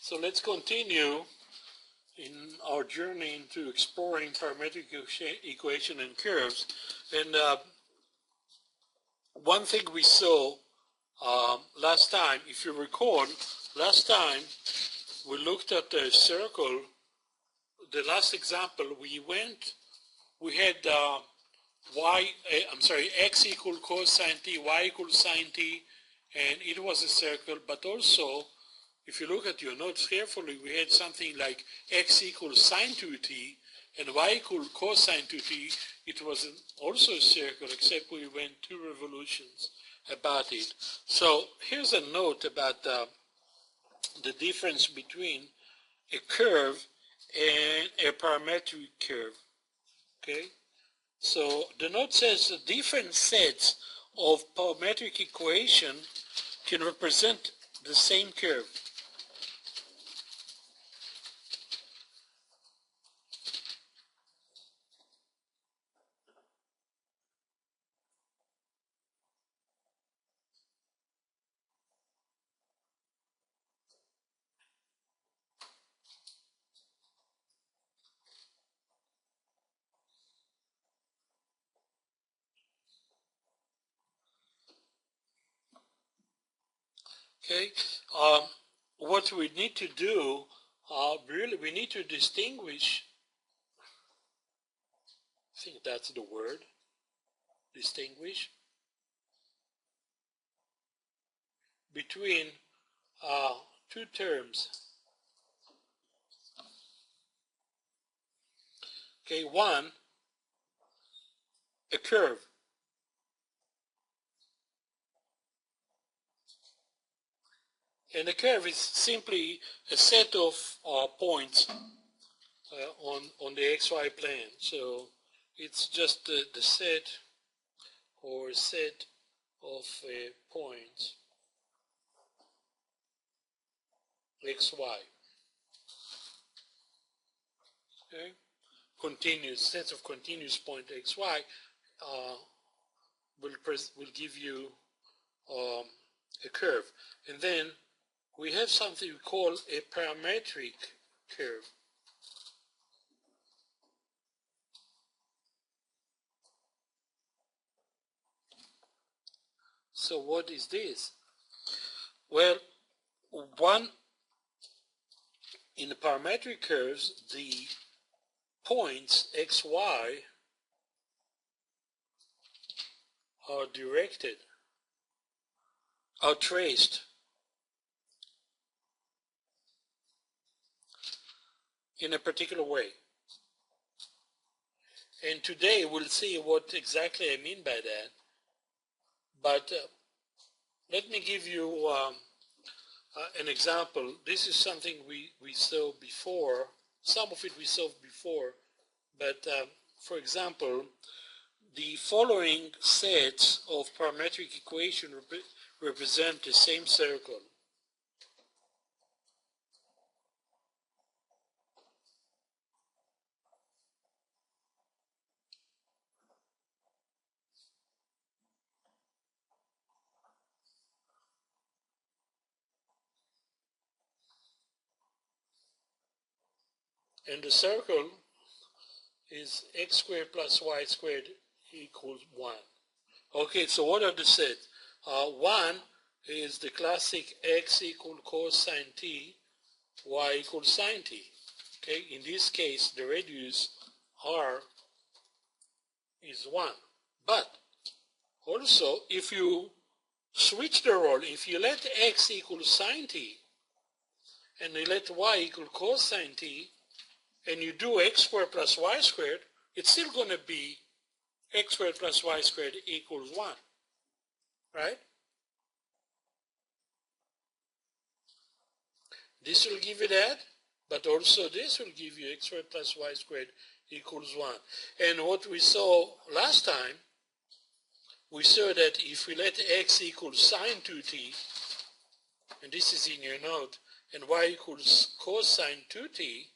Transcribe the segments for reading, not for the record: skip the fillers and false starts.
So let's continue in our journey into exploring parametric equation and curves. And one thing we saw last time, if you recall, last time we looked at the circle. The last example we had x equal cosine t, y equals sine t, and it was a circle, but also if you look at your notes carefully, we had something like x equals sine 2t and y equals cosine 2t. It was also a circle, except we went 2 revolutions about it. So here's a note about the difference between a curve and a parametric curve. Okay? So the note says that different sets of parametric equation can represent the same curve. Okay, what we need to do, really, we need to distinguish. I think that's the word. Distinguish between two terms. Okay, one, a curve. And a curve is simply a set of points on the xy plane. So it's just the set or set of points xy. Okay? Continuous sets of continuous point xy will give you a curve. And then we have something we call a parametric curve. So what is this? Well, in the parametric curves, the points xy are directed, are traced in a particular way. And today we'll see what exactly I mean by that. But let me give you an example. This is something we saw before. Some of it we saw before. But for example, the following sets of parametric equation represent the same circle. And the circle is x squared plus y squared equals 1. Okay, so what are the sets? 1 is the classic x equals cosine t, y equals sine t. Okay, in this case, the radius r is 1. But also, if you switch the role, if you let x equal sine t, and you let y equal cosine t, and you do x squared plus y squared, it's still going to be x squared plus y squared equals 1, right? This will give you that, but also this will give you x squared plus y squared equals 1. And what we saw last time, we saw that if we let x equal sine 2t, and this is in your note, and y equals cosine 2t,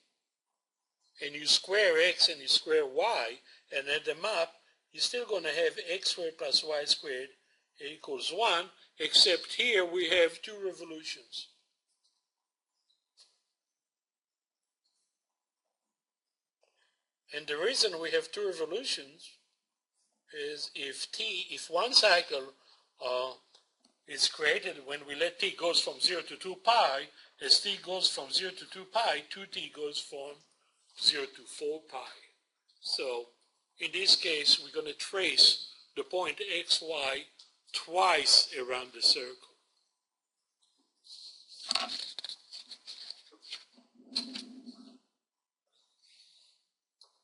and you square x and you square y, and add them up, you're still going to have x squared plus y squared equals 1, except here we have 2 revolutions. And the reason we have two revolutions is if one cycle is created when we let t goes from 0 to 2 pi, as t goes from 0 to 2 pi, 2t goes from 0 to 4 pi. So in this case, we're going to trace the point xy twice around the circle.